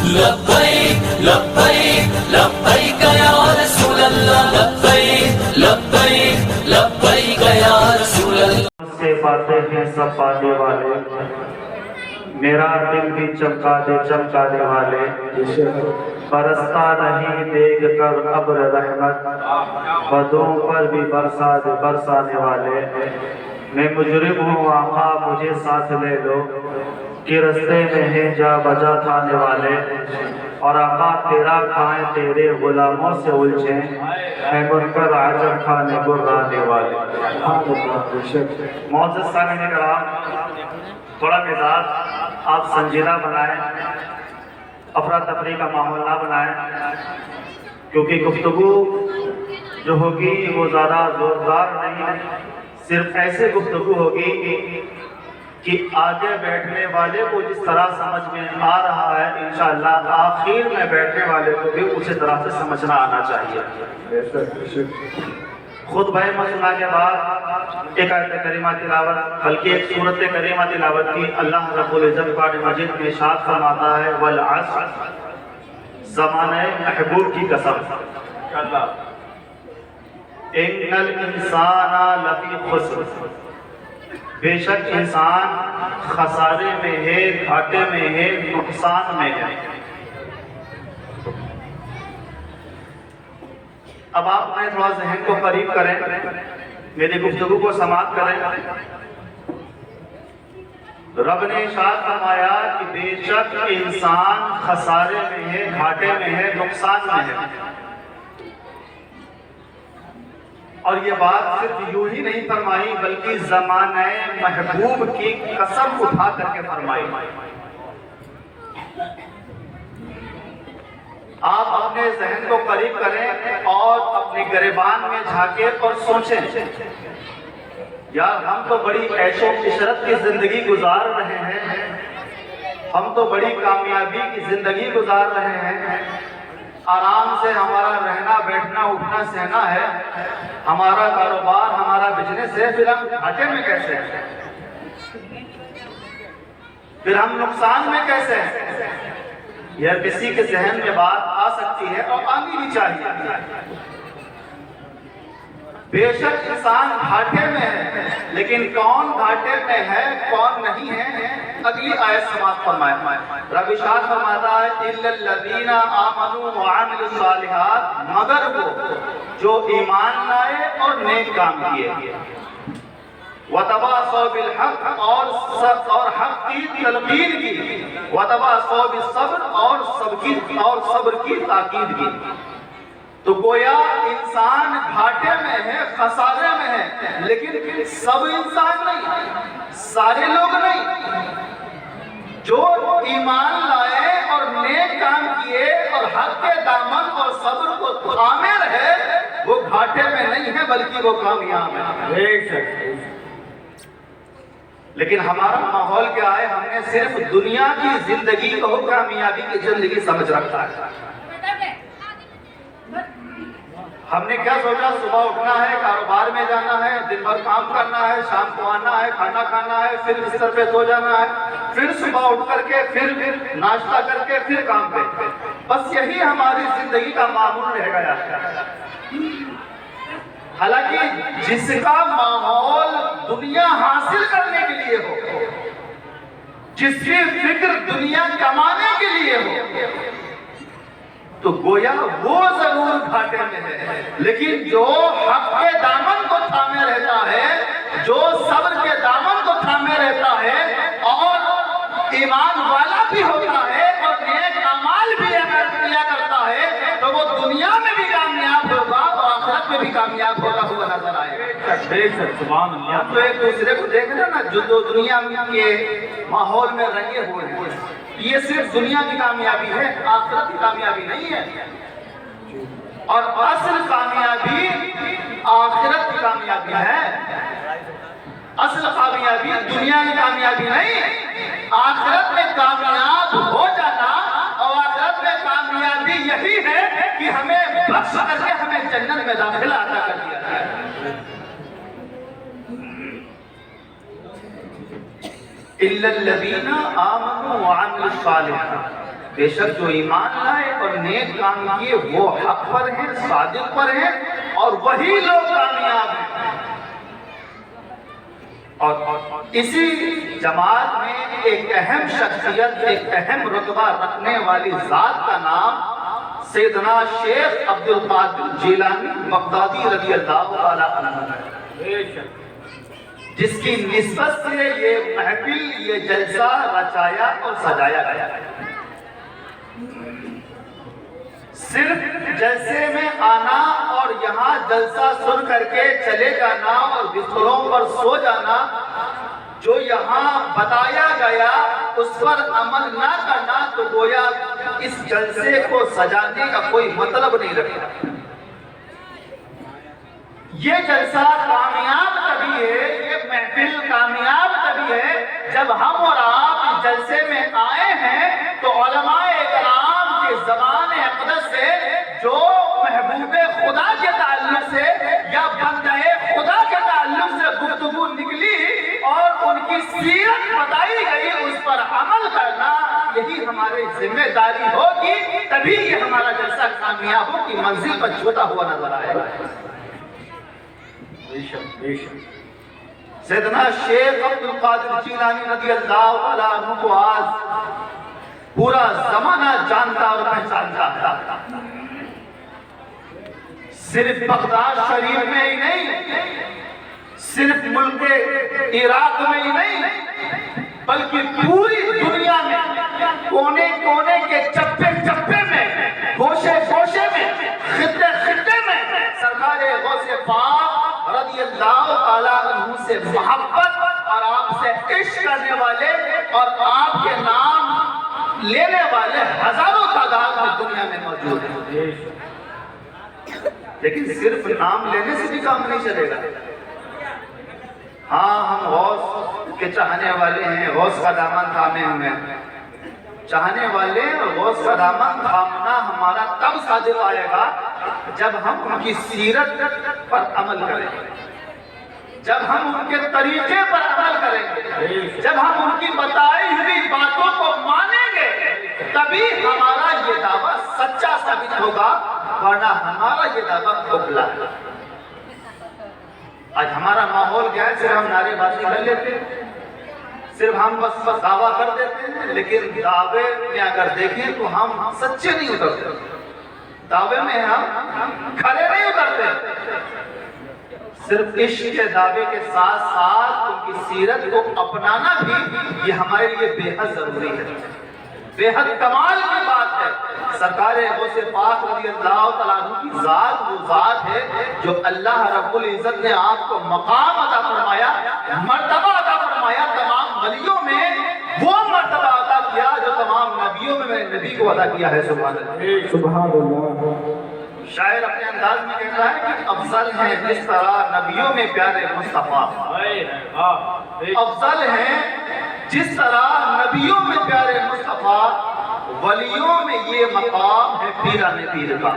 لبیک لبیک لبیک یا رسول اللہ، لبیک لبیک لبیک یا رسول اللہ۔ سے باتیں ہیں سب پانے والے، میرا دل بھی چمکا دے والے، برستا نہیں دیکھ کر ابر رحمت، بدوں پر بھی برسا دے برسانے والے۔ میں مجرم ہوں آقا مجھے ساتھ لے لو، کہ رستے میں ہیں جا بجا تھانے والے، اور آقا تیرا کھائیں تیرے غلاموں سے الجھیں، ہے منکر عجب کھانے گرانے والے۔ معزز سامعین کرام، تھوڑا مزاج آپ سنجیدہ بنائیں، افراتفری کا ماحول نہ بنائیں، کیونکہ گفتگو جو ہوگی وہ زیادہ زوردار نہیں، صرف ایسے گفتگو ہوگی کہ آگے بیٹھنے والے کو جس طرح سمجھ میں آ رہا ہے انشاءاللہ آخر میں بیٹھنے والے کو بھی اسی طرح سے سمجھنا آنا چاہیے۔ خطبہ مسئلہ کے بعد ایک آیت کریمہ تلاوت، بلکہ ایک سورت کریمہ تلاوت کی اللہ رب العزت قرآن مجید میں ارشاد فرماتا ہے والعصر، زمانہ محبوب کی قسم، ان الانسان لفی خسر، بے شک انسان خسارے میں ہے، گھاٹے میں ہے، نقصان میں ہے۔ اب آپ اپنے تھوڑا ذہن کو قریب کریں، میری گفتگو کو سماعت کریں۔ رب نے ارشاد فرمایا کہ بے شک انسان خسارے میں ہے، گھاٹے میں ہے، نقصان میں ہے۔ اور یہ بات صرف یوں ہی نہیں فرمائی بلکہ زمانہ محبوب کی قسم اٹھا کر کے فرمائی۔ آپ اپنے ذہن کو قریب کریں اور اپنے گریبان میں جھانکیں اور سوچیں، یار ہم تو بڑی عیش و عشرت کی زندگی گزار رہے ہیں، ہم تو بڑی کامیابی کی زندگی گزار رہے ہیں، آرام سے ہمارا رہنا بیٹھنا اٹھنا سہنا ہے، ہمارا کاروبار ہمارا بزنس ہے، پھر ہم گھاٹے میں کیسے ہیں، پھر ہم نقصان میں کیسے ہیں؟ یہ کسی کے ذہن میں بات آ سکتی ہے اور آنی بھی چاہیے۔ بے شک انسان گھاٹے میں ہے، لیکن کون گھاٹے میں ہے کون نہیں ہے اگلی آیت سماعت فرمائے۔ رب ارشاد فرماتا ہے الا الذین آمنوا وعملوا الصالحات، مگر وہ جو ایمان لائے اور نیک کام کیے، وَتَوَاصَوْا بِالْحَقِّ اور حق کی تلقین کی، وَتَوَاصَوْا بِالصَّبْرِ اور صبر کی تاکید کی۔ تو گویا انسان گھاٹے میں ہے، خسارے میں ہے، لیکن سب انسان نہیں، سارے لوگ نہیں۔ جو ایمان لائے اور نیک کام کیے اور حق کے دامن اور صبر کو تھامے رہے، وہ گھاٹے میں نہیں ہے بلکہ وہ کامیاب ہے۔ لیکن ہمارا ماحول کیا ہے؟ ہم نے صرف دنیا کی زندگی کو کامیابی کی زندگی سمجھ رکھا ہے۔ ہم نے کیا سوچا؟ صبح اٹھنا ہے، کاروبار میں جانا ہے، دن بھر کام کرنا ہے، شام کو آنا ہے، کھانا کھانا ہے، پھر بستر پہ سو جانا ہے، پھر صبح اٹھ کر کے پھر ناشتہ کر کے پھر کام پہ۔ بس یہی ہماری زندگی کا معمول رہ گیا ہے۔ حالانکہ جس کا ماحول دنیا حاصل کرنے کے لیے ہو، جس کی فکر دنیا کمانے کے لیے ہو، تو گویا وہ ضرور گھاٹے میں ہے، لیکن جو حق کے دامن کو تھامے رہتا ہے، جو صبر کے دامن کو تھامے رہتا ہے اور ایمان والا بھی ہوتا ہے اور نیک اعمال بھی کیا کرتا ہے، تو وہ دنیا میں بھی کامیاب ہوگا اور آخرت میں بھی کامیاب ہوتا ہوا نظر آئے گا۔ سبحان اللہ۔ ہم تو ایک دوسرے کو دیکھ رہے ہیں نا، جو دنیا کے ماحول میں رنگے ہوئے ہیں، یہ صرف دنیا کی کامیابی ہے، آخرت کی کامیابی نہیں ہے۔ اور اصل کامیابی آخرت کی کامیابی ہے۔ اصل کامیابی دنیا کی کامیابی نہیں، آخرت میں کامیاب ہو جانا۔ اور آخرت میں کامیابی یہی ہے کہ ہمیں بخش کر کے ہمیں جنت میں داخلہ عطا کر دیا جائے۔ إِلَّا الَّذِينَ آمَنُوا وَعَمِلُوا الصَّالِحَاتِ، بے شک جو ایمان لائے اور نیک کام کیے وہ حق پر ہیں، صادق پر ہیں، اور وہی لوگ کامیاب ہیں۔ اور اسی جماعت میں ایک اہم شخصیت، ایک اہم رتبہ رکھنے والی ذات کا نام سیدنا شیخ عبد القادر جیلانی بغدادی رضی اللہ تعالیٰ عنہ ہے، جس کی نسبت سے یہ محفل، یہ جلسہ رچایا اور سجایا گیا ہے۔ صرف جلسے میں آنا اور یہاں جلسہ سن کر کے چلے جانا اور بستروں پر سو جانا، جو یہاں بتایا گیا اس پر عمل نہ کرنا، تو گویا اس جلسے کو سجانے کا کوئی مطلب نہیں رکھتا۔ یہ جلسہ کامیاب تبھی ہے، یہ محفل کامیاب تبھی ہے جب ہم اور آپ اس جلسے میں آئے ہیں تو علماء کرام کی زبان اقدس سے جو محبوب خدا کے تعلق سے یا بندہ خدا کے تعلق سے گفتگو نکلی اور ان کی سیرت بتائی گئی، اس پر عمل کرنا یہی ہماری ذمہ داری ہوگی، تبھی یہ ہمارا جلسہ کامیابوں کی منزل پر چھوٹا ہوا نظر آئے گا۔ سیدنا شیخ عبد القادر جیلانی رضی اللہ عنہ کو آج پورا زمانہ جانتا اور پہچانتا تھا۔ صرف بغداد شریف میں ہی نہیں، صرف ملک عراق میں ہی نہیں، بلکہ پوری دنیا میں کونے کونے کے چپے چپے میں، گوشے گوشے میں، خطے خطے میں سرکار غوث پاک رضی اللہ تعالیٰ عنہ سے محبت اور آپ سے عشق کرنے والے اور آپ کے نام لینے والے ہزاروں تعداد میں دنیا میں موجود ہیں۔ لیکن صرف نام لینے سے بھی کام نہیں چلے گا۔ ہاں، ہم غوث کے چاہنے والے ہیں، غوث کا دامن تھامے ہوئے ہیں، چاہنے والے اور غوث کا دامن تھامنا ہمارا تب صادق آئے گا جب ہم ان کی سیرت پر عمل کریں گے، جب ہم ان کے طریقے پر عمل کریں گے، جب ہم ان کی بتائی ہوئی باتوں کو مانیں گے، تبھی ہمارا یہ دعویٰ سچا ثابت ہوگا، ورنہ ہمارا یہ دعویٰ کھوکھلا ہے۔ آج ہمارا ماحول کیا ہے؟ صرف ہم نعرے بازی کر لیتے ہیں، صرف ہم بس دعویٰ کر دیتے ہیں، لیکن دعوے میں اگر دیکھیں تو ہم سچے نہیں اترتے، دعوے میں ہم کھڑے نہیں اترتے۔ صرف عشق کے دعوے کے ساتھ ساتھ ان کی سیرت کو اپنانا بھی یہ ہمارے لیے بے حد ضروری ہے، بے حد کمال کی بات ہے۔ سرکار غوث پاک رضی اللہ تعالیٰ عنہ کی ذات وہ ذات ہے جو اللہ رب العزت نے آپ کو مقام عطا فرمایا، مرتبہ عطا فرمایا، تمام ولیوں میں وہ مرتبہ عطا کیا جو تمام نبیوں میں میرے نبی کو عطا کیا ہے۔ سبحان اللہ، سبحان اللہ۔ شاعر اپنے انداز میں کہتا ہے کہ افضل ہیں جس طرح نبیوں میں پیارے مصطفیٰ، افضل ہیں جس طرح نبیوں میں پیارے مصطفیٰ، ولیوں میں یہ مقام ہے پیران پیر کا۔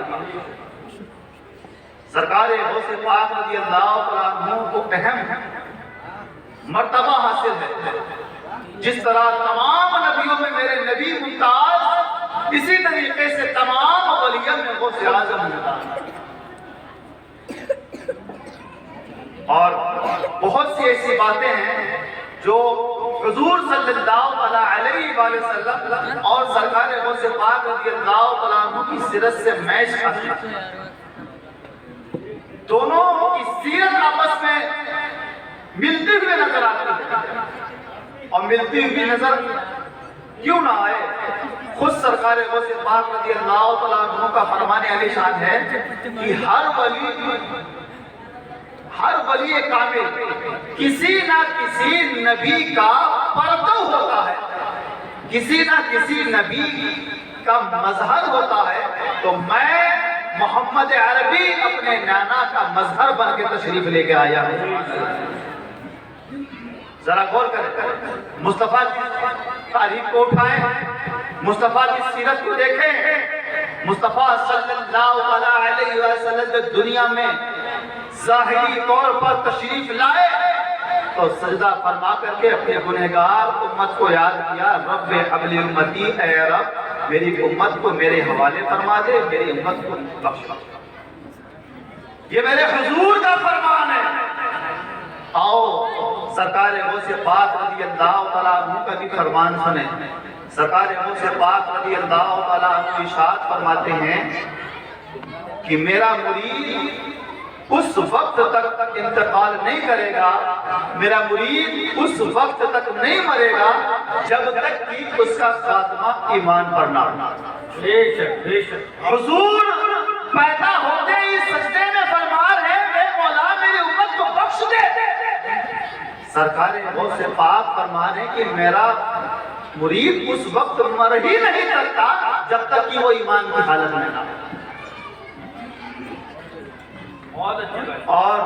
سرکار غوث پاک رضی اللہ عنہ کو اہم مرتبہ حاصل ہے، جس طرح تمام نبیوں میں میرے نبی ممتاز، اسی طریقے سے تمام ولیوں میں غوث اعظم ممتاز۔ اور بہت سی ایسی باتیں ہیں جو حضور صلی اللہ علیہ وآلہ وسلم اور سرکار غوث پاک رضی اللہ عنہ کی سیرت سے میچ کرتی ہیں۔ دونوں کی سیرت آپس میں ملتی ہوئی نظر آتی ہے، اور ملتی ہوئی نظر کیوں نہ آئے؟ خود سرکار غوث پاک رضی اللہ عنہ کا فرمان علی شان ہے کہ ہر ولی کامل کسی نہ کسی نبی کا پرتو ہوتا ہے، کسی نہ کسی نبی کا مظہر ہوتا ہے۔ تو میں محمد عربی اپنے نانا کا مظہر بن کے تشریف لے کے آیا ہوں۔ ذرا غور کریں، مصطفیٰ کی تاریخ کو اٹھائیں، مصطفیٰ کی سیرت کو دیکھیں۔ مصطفیٰ صلی اللہ علیہ وسلم دنیا میں ظاہری طور پر تشریف لائے، تو سجدہ فرما کر کے اپنے گنہگار امت کو یاد کیا، رب حبلی امتی، اے رب میری امت کو میرے حوالے فرما دے، میری امت کو بخش۔ یہ میرے حضور کا فرمان ہے۔ آؤ سرکار غوث پاک رضی اللہ تعالیٰ عنہ کا بھی فرمان سنیں۔ سرکار غوث پاک رضی اللہ تعالیٰ عنہ ارشاد فرماتے ہیں کہ میرا مرید اس وقت تک انتقال نہیں کرے گا، میرا مرید اس وقت تک نہیں مرے گا جب تک کہ اس کا خاتمہ ایمان پر نہ ہو۔ حضور پیدا ہوتے ہی سجدے میں فرما رہے ہیں، اے مولا میری امت کو بخش دے۔ سرکار غوث پاک فرما رہے ہیں کہ میرا مرید اس وقت مر ہی نہیں سکتا جب تک کہ وہ ایمان کی حالت میں نہ ہو۔ اور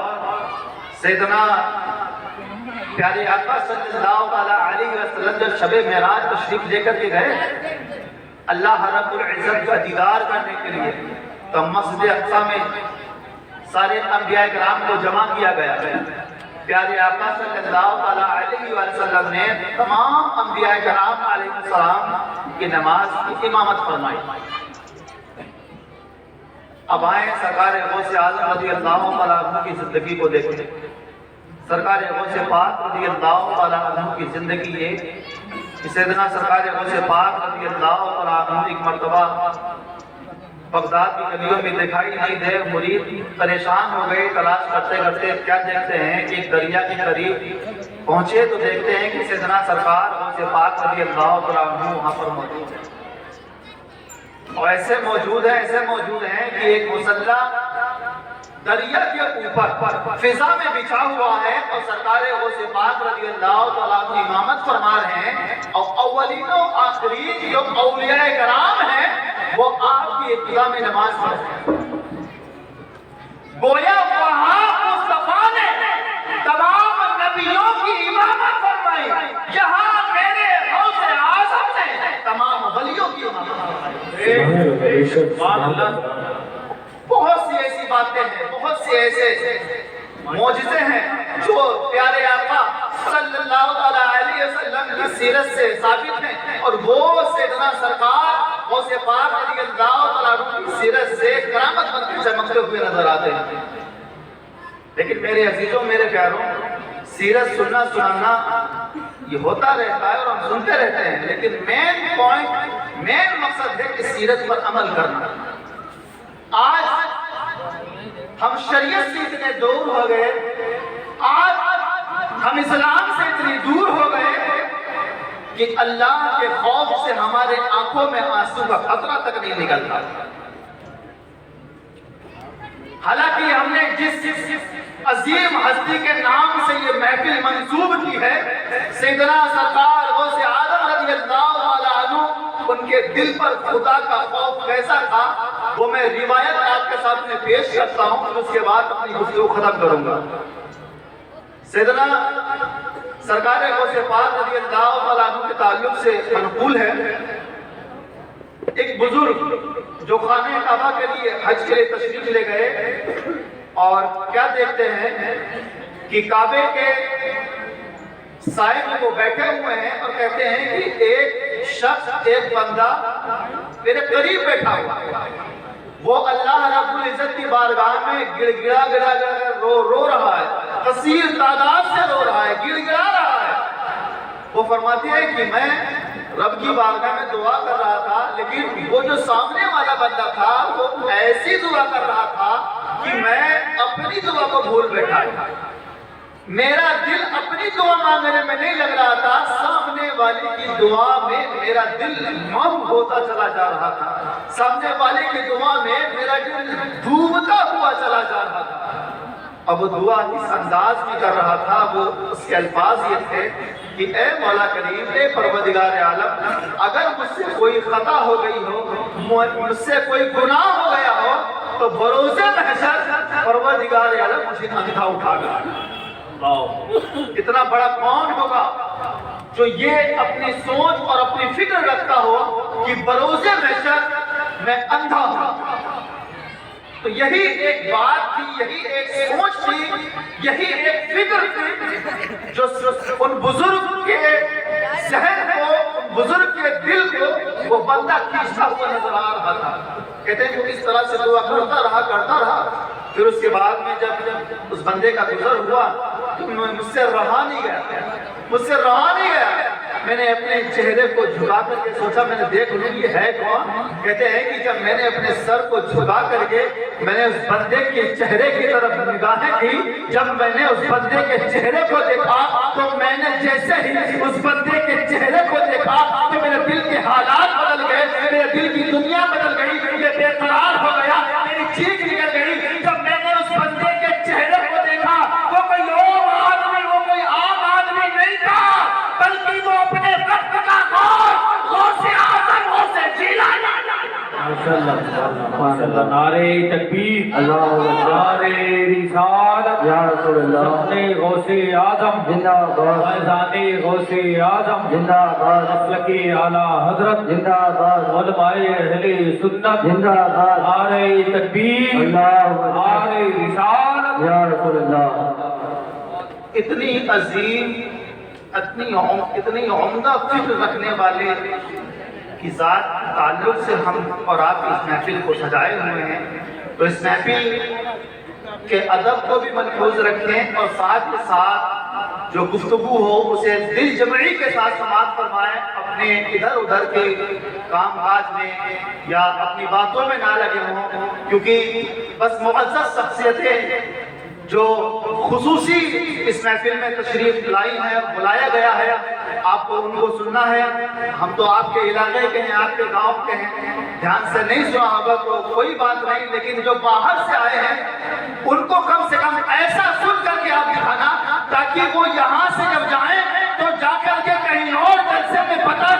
سیدنا پیارے آقا صلی اللہ علیہ وسلم جب شب معراج تشریف لے کر کے گئے اللہ رب العزت کا دیدار کرنے کے لیے، تو مسجد اقصی میں سارے انبیاء کرام کو جمع کیا گیا۔ پیارے آقا صلی اللہ علیہ وسلم نے تمام انبیاء کرام علیہ السلام کی نماز کی امامت فرمائی۔ اب آئیں سرکار غوث اعظم رضی اللہ تعالیٰ عنہ کی زندگی کو دیکھیں۔ سرکار غوث پاک رضی اللہ تعالیٰ عنہ کی زندگی یہ کہ سیدنا سرکار غوث پاک رضی اللہ تعالیٰ عنہ ایک مرتبہ بغداد کی گلیوں میں دکھائی نہیں دے، مرید پریشان ہو گئے، تلاش کرتے کرتے کیا دیکھتے ہیں، ایک دریا کے قریب پہنچے تو دیکھتے ہیں کہ سیدنا سرکار غوث پاک رضی اللہ تعالیٰ عنہ وہاں پر موجود ہے۔ اور ایسے موجود ہیں کہ ایک مسلح دریا کے اوپر فضا میں بچھا ہوا ہے اور سرکار غوث پاک رضی اللہ تعالیٰ عنہ امامت فرما رہے ہیں، اور اولین و آخرین جو اولیاء کرام ہیں وہ آپ کی ابتدا میں نماز پڑھ رہے ہیں۔ گویا وہاں مصطفیٰ نے تمام نبیوں کی امامت فرمائی، یہاں میرے غوث اعظم نے تمام ولیوں کی امامت فرمائی۔ بہت سی ایسی باتیں ہیں، بہت سے ایسے معجزے ہیں جو پیارے آقا صلی اللہ علیہ وسلم کی سیرت سے ثابت ہیں، اور وہ سیدنا سرکار غوث پاک رضی اللہ عنہ کی سیرت سے کرامت بن کے چمکتے ہوئے نظر آتے ہیں۔ لیکن میرے عزیزوں، میرے پیاروں، سیرت سننا سنانا یہ ہوتا رہتا ہے اور ہم سنتے رہتے ہیں، لیکن مین مقصد ہے کہ سیرت پر عمل کرنا۔ آج ہم شریعت سے اتنے دور ہو گئے، آج ہم اسلام سے اتنی دور ہو گئے کہ اللہ کے خوف سے ہمارے آنکھوں میں آنسو کا قطرہ تک نہیں نکلتا۔ حالانکہ ہم نے جس عظیم ہستی کے نام سے یہ محفل منسوب کی ہے، سیدنا سرکار غوث اعظم رضی اللہ عنہ، ان کے دل پر خدا کا خوف کیسا تھا وہ میں روایت آپ کے سامنے پیش کرتا ہوں، اور اس کے بعد اپنی گفتگو ختم کروں گا۔ سیدنا سرکار غوث پاک رضی اللہ عنہ کے تعلق سے منقول ہے، ایک بزرگ جو خانہ کعبہ کے لیے حج کے لیے تشریف لے گئے، اور کیا دیکھتے ہیں کہ کعبے کے سائے میں وہ بیٹھے ہوئے ہیں اور کہتے ہیں کہ ایک شخص، ایک بندہ میرے قریب بیٹھا ہوا ہے، وہ اللہ رب العزت کی بارگاہ میں گڑ گڑا گڑا رو رہا ہے، کثیر تعداد سے رو رہا ہے، گڑ گڑا رہا ہے۔ وہ فرماتے ہیں کہ میں رب کی بارگاہ میں دعا کر رہا تھا، لیکن وہ جو سامنے والا بندہ تھا وہ ایسی دعا کر رہا تھا کہ میں اپنی دعا کو بھول بیٹھا تھا، میرا دل اپنی دعا مانگنے میں نہیں لگ رہا تھا، سامنے والے کی دعا میں میرا دل مم ہوتا چلا جا رہا تھا، سامنے والے کی دعا میں میرا دل ڈوبتا ہوا چلا جا رہا تھا۔ اب وہ دعا اس انداز میں کر رہا تھا، وہ اس کے الفاظ یہ تھے کہ اے مولا کریم، اے پروردگار عالم، اگر مجھ سے کوئی خطا ہو گئی ہو، مجھ سے کوئی گناہ ہو گیا ہو، تو بروز محشر پروردگار عالم مجھے اندھا اٹھا گا۔ اتنا بڑا کون ہوگا جو یہ اپنی سوچ اور اپنی فکر رکھتا ہو کہ بروز محشر میں اندھا ہوں۔ تو یہی ایک بات تھی، یہی ایک سوچ تھی، یہی ایک فکر تھی جو ان بزرگ کے ذہن کو، ان بزرگ کے دل کو وہ بندہ کھینچتا ہوا نظر آ رہا تھا۔ کہتے ہیں کہ اس طرح سے دعا کرتا رہا، پھر اس کے بعد میں جب اس بندے کا گزر ہوا تو مجھ سے رہا نہیں گیا، میں نے اپنے چہرے کو جھکا کر کے سوچا میں نے دیکھ لوں یہ ہے کون۔ کہتے ہیں کہ جب میں نے اپنے سر کو جھکا کر کے میں نے اس بندے کے چہرے کی طرف نگاہیں کی، جب میں نے اس بندے کے چہرے کو دیکھا تو میں نے جیسے ہی اس بندے کے چہرے کو دیکھا تو میرے دل کے حالات بدل گئے، میرے دل کی دنیا بدل گئی، یہ بے قرار ہو گیا، میری چیخ نکل گئی جب میں نے اس بندے کے چہرے کو دیکھا۔ وہ کوئی عام آدمی، وہ کوئی عام آدمی نہیں تھا، بلکہ وہ اپنے وقت کا غوث اعظم غوث جیلانی۔ ماشاءاللہ، نعرہ تکبیر، نعرہ رسالت، اپنے غوث اعظم فیضان غوث اعظم، مسلک اعلیٰ حضرت، علماء اہل سنت، نعرہ تکبیر، نعرہ رسالت۔ اتنی عظیم، اتنی عمدہ فکر رکھنے والے کی ذات تعلق سے ہم اور آپ اس محفل کو سجائے ہوئے ہیں، تو اس محفل کے ادب کو بھی محفوظ رکھیں اور ساتھ کے ساتھ جو گفتگو ہو اسے دل جمعی کے ساتھ سماعت فرمائیں، اپنے ادھر ادھر کے کام کاج میں یا اپنی باتوں میں نہ لگے ہوں، کیونکہ بس معزز شخصیتیں جو خصوصی اس محفل میں تشریف لائی ہیں، بلایا گیا ہے، آپ کو ان کو سننا ہے۔ ہم تو آپ کے علاقے کے ہیں، آپ کے گاؤں کے ہیں، دھیان سے نہیں سنا ہوگا تو کوئی بات نہیں، لیکن جو باہر سے آئے ہیں ان کو کم سے کم ایسا سن کر کے آپ دکھانا تاکہ وہ یہاں سے جب جائیں تو جا کر کے کہیں اور جلسے میں بتا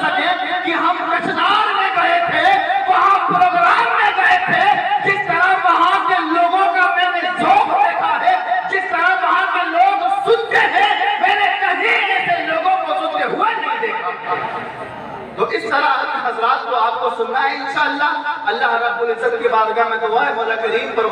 سکیں کہ ہم کچنار میں گئے تھے، وہاں پروگرام میں گئے تھے، جس طرح وہاں کے لوگوں کا میں نے ذوق دیکھا ہے، جس طرح وہاں کے لوگ سنتے ہیں، میں نے کہیں ایسے لوگوں کو سنتے ہوئے نہیں دیکھا۔ تو اس طرح حضرات کو آپ کو سننا ہے انشاءاللہ۔ اللہ رب العزت کی بارگاہ میں دعا ہے مولا کریم پر